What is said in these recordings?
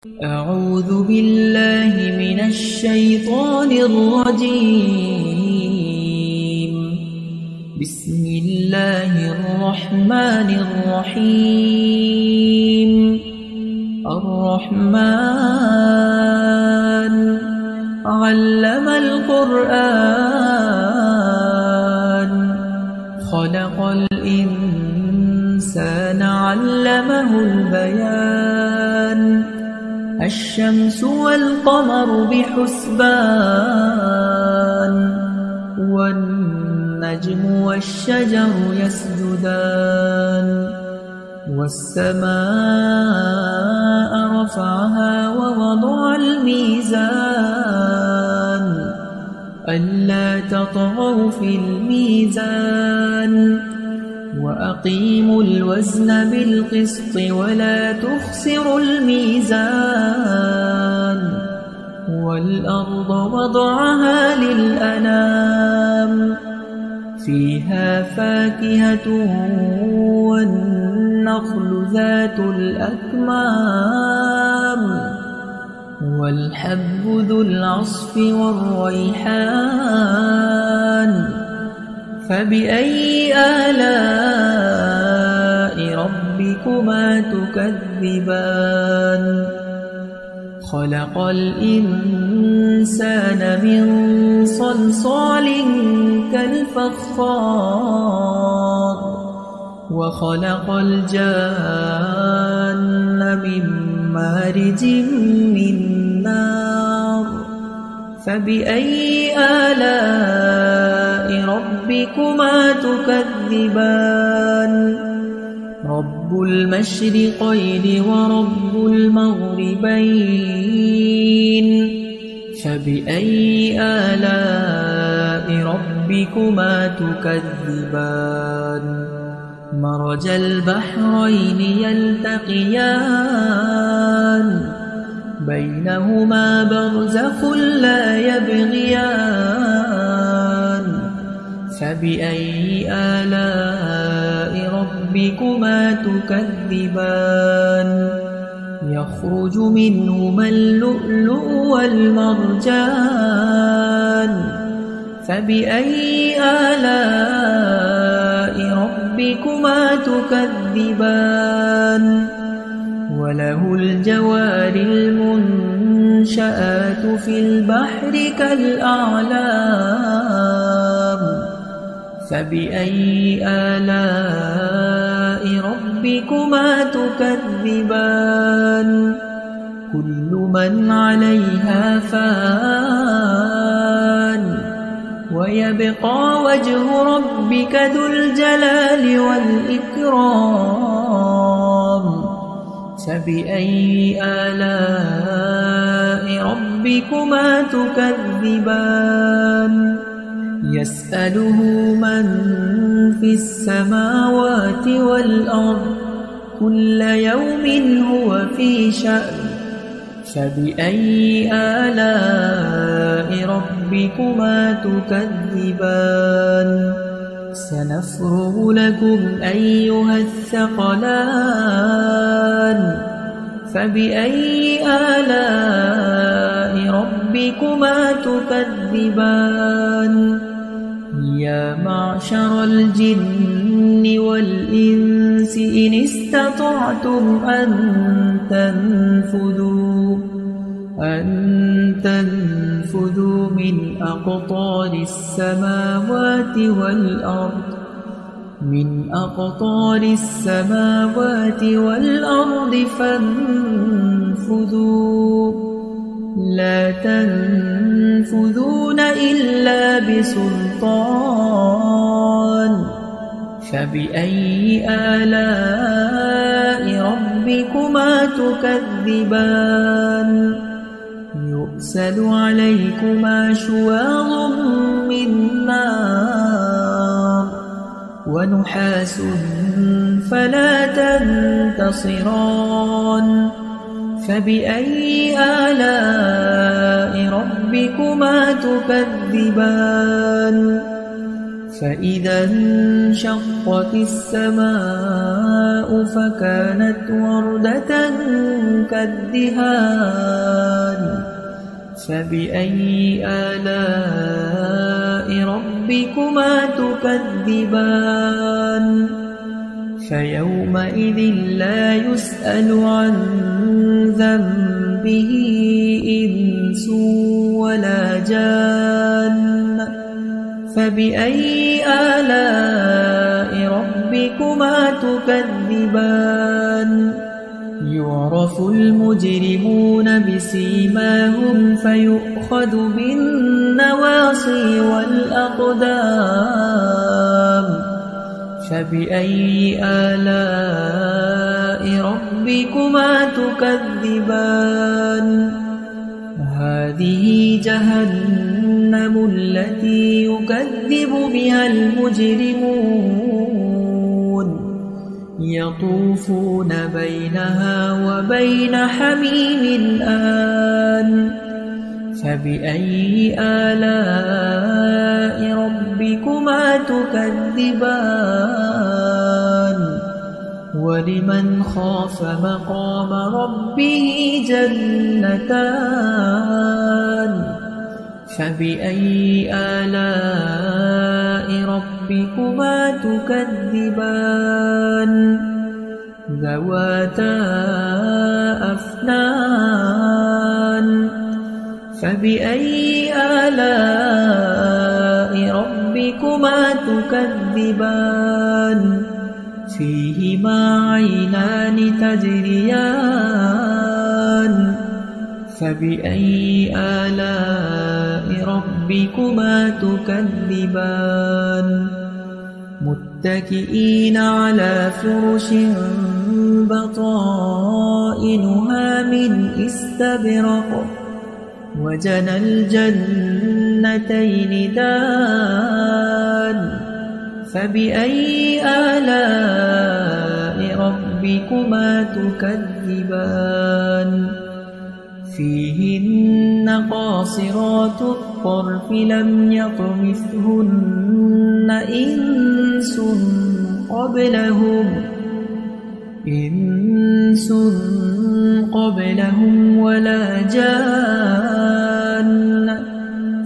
أعوذ بالله من الشيطان الرجيم. بسم الله الرحمن الرحيم. الرحمن علم القرآن خلق الإنسان علمه البيان الشمس والقمر بحسبان والنجم والشجر يسجدان والسماء رفعها ووضع الميزان ألا تطغوا في الميزان وأقيموا الوزن بالقسط ولا تخسروا الميزان والأرض وضعها للأنام فيها فاكهة والنخل ذات الأكمام والحب ذو العصف والريحان فبأي آلاء ربكما تكذبان خلق الإنسان من صلصال كالفخار وخلق الجان من مارج من نار فبأي آلاء ربكما تكذبان رب المشرقين ورب المغربين فبأي آلاء ربكما تكذبان مرج البحرين يلتقيان بينهما برزخ لا يبغيان فبأي آلاء ربكما تكذبان يخرج منهما اللؤلؤ والمرجان فبأي آلاء ربكما تكذبان وله الجوار المنشآت في البحر كالأعلام فبأي آلاء ربكما تكذبان كل من عليها فان ويبقى وجه ربك ذو الجلال والإكرام فبأي آلاء ربكما تكذبان يسأله من في السماوات والأرض كل يوم هو في شأن فبأي آلاء ربكما تكذبان سنفرغ لكم أيها الثقلان فبأي آلاء ربكما تكذبان يا معشر الجن والإنس إن استطعتم أن تنفذوا من أقطار السماوات والأرض فانفذوا لا تنفذون إلا بسلطان فبأي آلاء ربكما تكذبان يرسل عليكما شواظ من نار ونحاس فلا تنتصران فبأي آلاء ربكما تكذبان فإذا انشقت السماء فكانت وردة كالدهان فبأي آلاء ربكما تكذبان فيومئذ لا يسأل عن ذنبه إنس ولا جان فبأي آلاء ربكما تكذبان يعرف المجرمون بسيماهم فيؤخذ بالنواصي والأقدام فبأي آلاء ربكما تكذبان هذه جهنم التي يكذب بها المجرمون يطوفون بينها وبين حميم آن فبأي آلاء ربكما تكذبان ولمن خاف مقام ربه جنتان فبأي آلاء ربكما تكذبان ذواتا أفنان فبأي آلاء ربكما تكذبان فيهما عينان تجريان فبأي آلاء ربكما تكذبان متكئين على فرش بطائنها من استبرق وجنى الجنتين دان فبأي آلاء ربكما تكذبان فيهن قاصرات الطرف لم يطمثهن إنس قبلهم ولا جان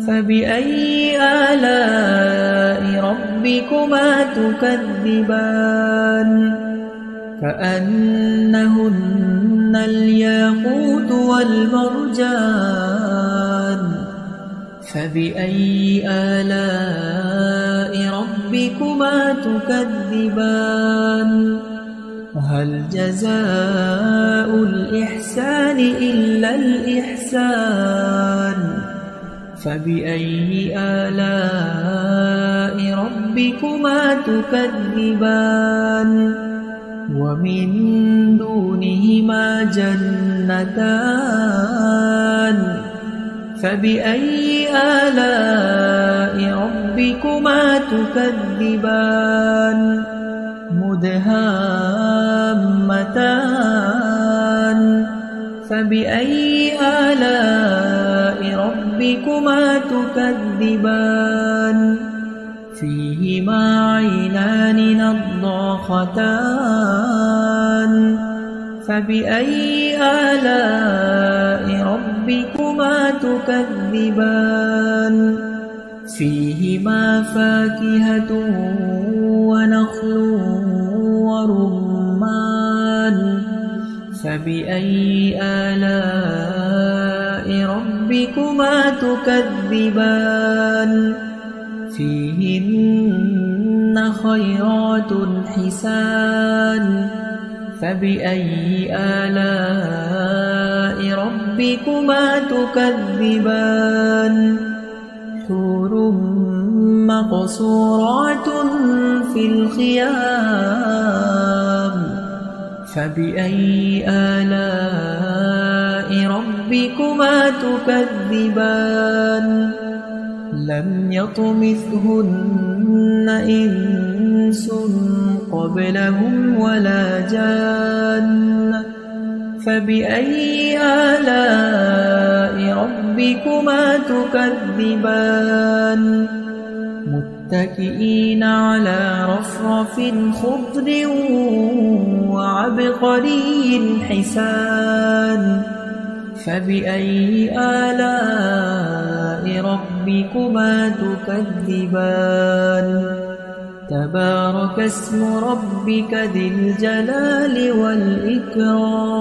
فبأي آلاء ربكما تكذبان كأنهن الياقوت والمرجان فبأي آلاء ربكما تكذبان هل جزاء الإحسان إلا الإحسان فبأي آلاء ربكما تكذبان ومن دونهما جنتان فبأي آلاء ربكما تكذبان مدهامتان فبأي آلاء ربكما تكذبان فيهما عينان نضاختان فبأي آلاء ربكما تكذبان فيهما فاكهة ونخل ورمان فبأي آلاء ربكما تكذبان فيهن خيرات حسان فبأي آلاء ربكما تكذبان حور مقصورات في الخيام فبأي آلاء ربكما تكذبان لم يطمثهن إنس قبلهم ولا جان فبأي آلاء ربكما تكذبان متكئين على رفرف خضر وعبقري حسان فبأي آلاء ربكما تكذبان تبارك اسم ربك ذي الجلال والإكرام